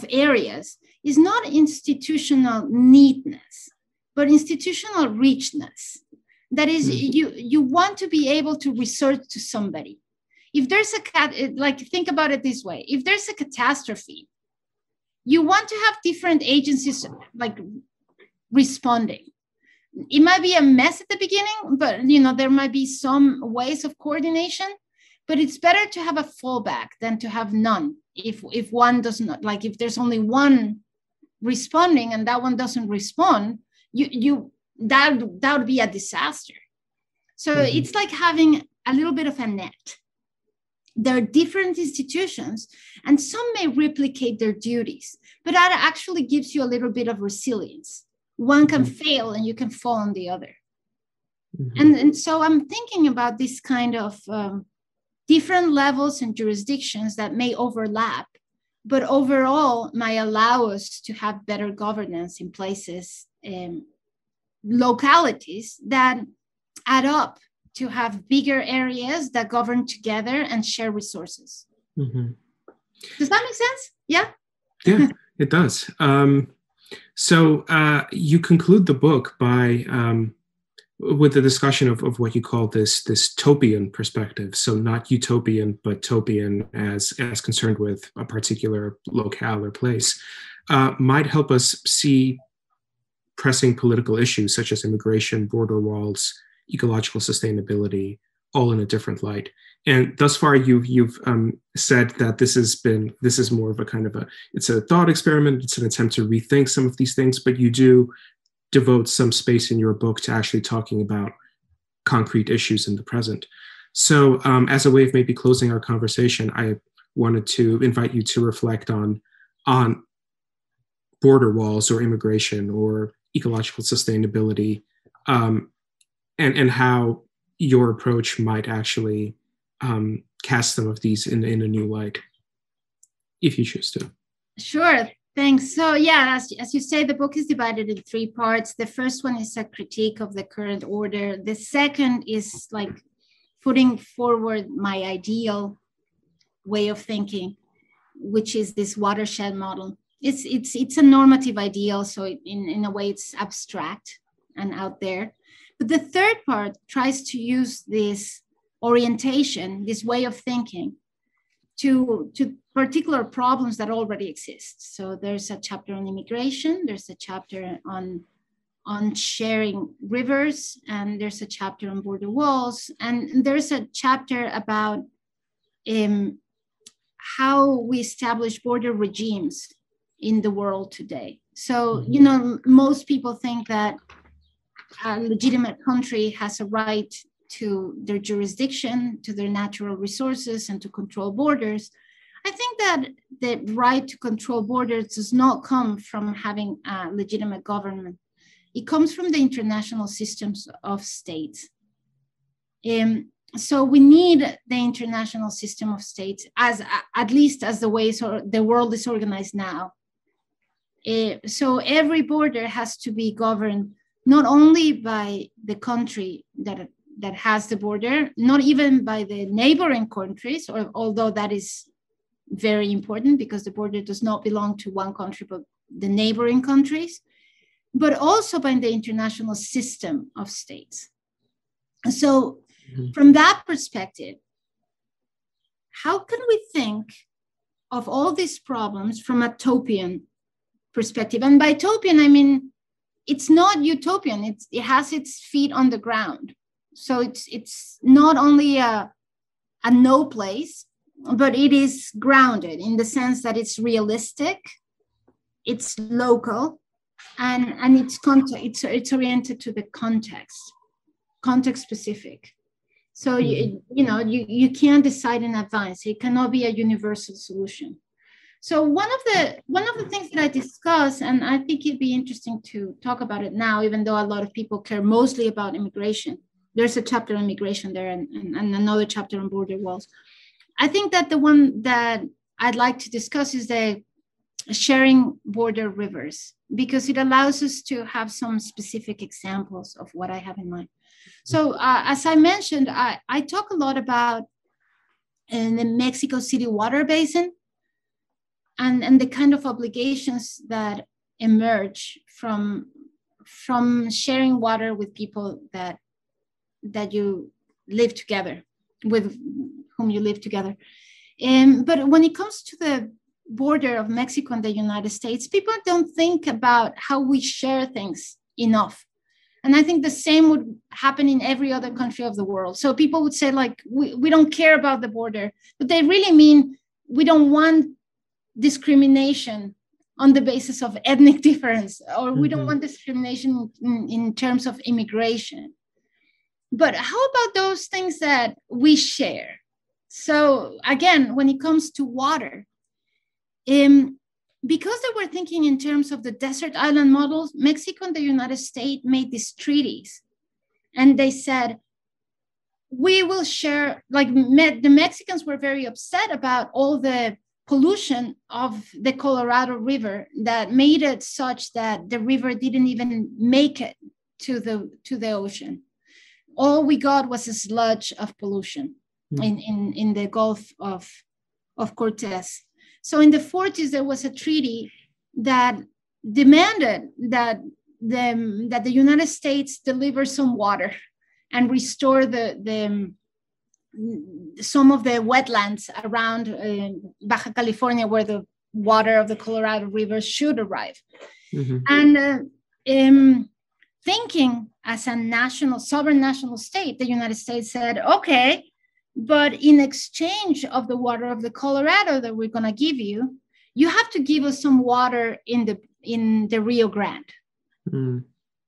areas is not institutional neatness, but institutional richness. That is, you want to be able to resort to somebody. If there's think about it this way. If there's a catastrophe, you want to have different agencies responding. It might be a mess at the beginning, but there might be some ways of coordination, but it's better to have a fallback than to have none. If one does not, if there's only one responding and that one doesn't respond, that would be a disaster. So it's like having a little bit of a net. There are different institutions, and some may replicate their duties, but that actually gives you a little bit of resilience. One can fail and you can fall on the other. And so I'm thinking about this kind of different levels and jurisdictions that may overlap, but overall might allow us to have better governance in places, localities that add up to have bigger areas that govern together and share resources. Does that make sense? Yeah? Yeah, it does. So you conclude the book by with the discussion of what you call this topian perspective. So not utopian, but topian as concerned with a particular locale or place, might help us see pressing political issues such as immigration, border walls, ecological sustainability, all in a different light. And thus far, you've said that this is more of a kind of it's a thought experiment. It's an attempt to rethink some of these things, but you do devote some space in your book to actually talking about concrete issues in the present. So as a way of maybe closing our conversation, I wanted to invite you to reflect on border walls or immigration or ecological sustainability, and how your approach might actually cast some of these in a new light, if you choose to. Sure. Thanks. So yeah, as you say, the book is divided in 3 parts. The first one is a critique of the current order. The second is like putting forward my ideal way of thinking, which is this watershed model. It's a normative ideal, so in a way it's abstract and out there. But the third part tries to use this orientation, this way of thinking, to particular problems that already exist. So there's a chapter on immigration, there's a chapter on sharing rivers, and there's a chapter on border walls, and there's a chapter about how we establish border regimes in the world today. So, you know, most people think that a legitimate country has a right to their jurisdiction, to their natural resources, and to control borders. I think that the right to control borders does not come from having a legitimate government. It comes from the international systems of states. So we need the international system of states, as at least as the way the world is organized now. So every border has to be governed not only by the country that has the border, not even by the neighboring countries, although that is very important because the border does not belong to one country, but the neighboring countries, but also by the international system of states. So from that perspective, how can we think of all these problems from a topian perspective? And by topian, I mean, it's not utopian. It has its feet on the ground. So it's not only a no place, but it is grounded in the sense that it's realistic, it's local, and it's oriented to the context specific. So you can't decide in advance. It cannot be a universal solution. So one of the things that I discuss, and I think it'd be interesting to talk about it now, even though a lot of people care mostly about immigration. There's a chapter on immigration there and another chapter on border walls. I think that the one that I'd like to discuss is the sharing border rivers, because it allows us to have some specific examples of what I have in mind. So as I mentioned, I talk a lot about the Mexico City water basin and the kind of obligations that emerge from sharing water with people that you live together, with whom you live together. But when it comes to the border of Mexico and the United States, people don't think about how we share things enough. And I think the same would happen in every other country of the world. So people would say, like, we don't care about the border, but they really mean we don't want discrimination on the basis of ethnic difference, or we don't want discrimination in terms of immigration. But how about those things that we share? So again, when it comes to water, because they were thinking in terms of the desert island models, Mexico and the United States made these treaties. And they said, we will share, the Mexicans were very upset about all the pollution of the Colorado River that made it such that the river didn't even make it to the ocean. All we got was a sludge of pollution in the Gulf of Cortez. So in the 40s, there was a treaty that demanded that the United States deliver some water and restore some of the wetlands around Baja California, where the water of the Colorado River should arrive. And thinking as a sovereign national state, the United States said, okay, but in exchange of the water of the Colorado that we're going to give you, you have to give us some water in the Rio Grande.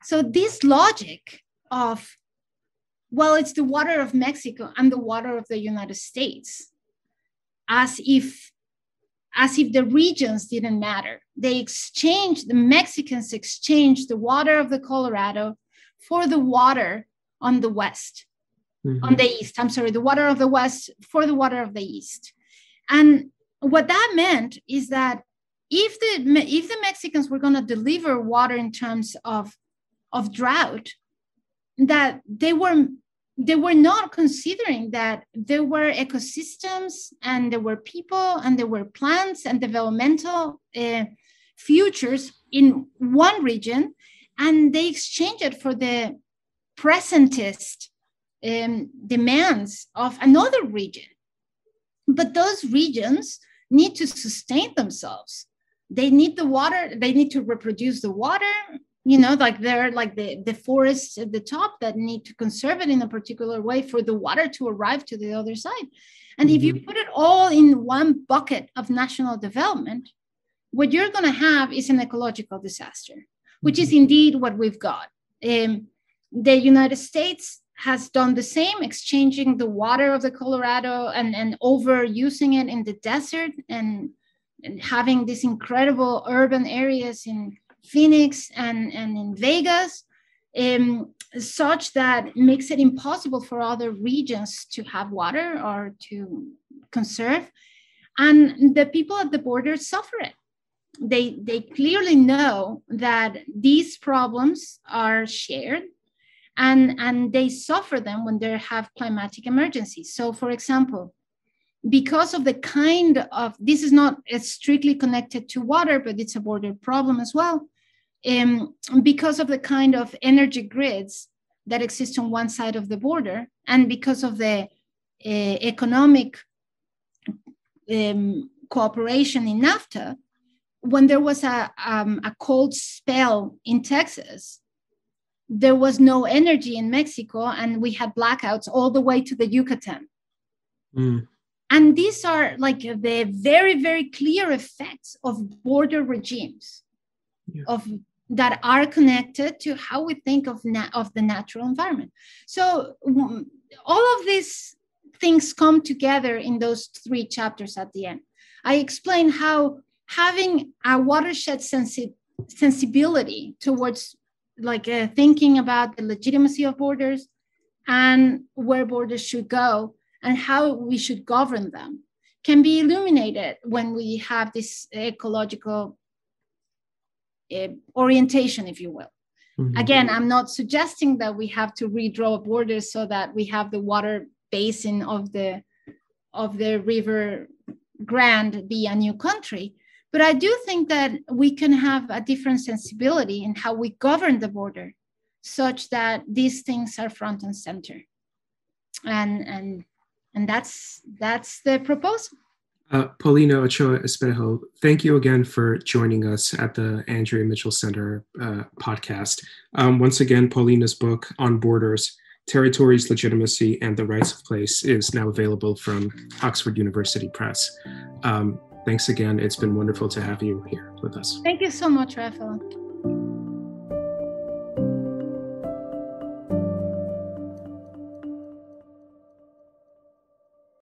So this logic of, well, it's the water of Mexico and the water of the United States, as if the regions didn't matter. The Mexicans exchanged the water of the Colorado for the water on the west. On the east, the water of the west for the water of the east. And what that meant is that if the Mexicans were going to deliver water in terms of drought, that they were not considering that there were ecosystems and there were people and there were plants and developmental futures in one region, and they exchanged it for the presentist demands of another region. But those regions need to sustain themselves. They need the water, they need to reproduce the water, they're like the forests at the top that need to conserve it in a particular way for the water to arrive to the other side. And if you put it all in one bucket of national development, what you're going to have is an ecological disaster, which is indeed what we've got. The United States has done the same, exchanging the water of the Colorado and overusing it in the desert and having these incredible urban areas in Phoenix and in Vegas, such that makes it impossible for other regions to have water or to conserve. And the people at the border suffer it. They clearly know that these problems are shared, and they suffer them when they have climatic emergencies. So, for example, because of the kind of, this is not strictly connected to water, but it's a border problem as well. Because of the kind of energy grids that exist on one side of the border, and because of the economic cooperation in NAFTA, when there was a cold spell in Texas, there was no energy in Mexico, and we had blackouts all the way to the Yucatan. And these are like the very, very clear effects of border regimes, that are connected to how we think of the natural environment. So all of these things come together in those 3 chapters at the end. I explain how having a watershed sensibility towards thinking about the legitimacy of borders and where borders should go and how we should govern them can be illuminated when we have this ecological orientation, if you will. Again, I'm not suggesting that we have to redraw borders so that we have the water basin of the River Grande be a new country. But I do think that we can have a different sensibility in how we govern the border, such that these things are front and center. And that's the proposal. Paulina Ochoa Espejo, thank you again for joining us at the Andrea Mitchell Center podcast. Once again, Paulina's book On Borders, Territories, Legitimacy, and the Rights of Place is now available from Oxford University Press. Thanks again. It's been wonderful to have you here with us. Thank you so much, Rafael.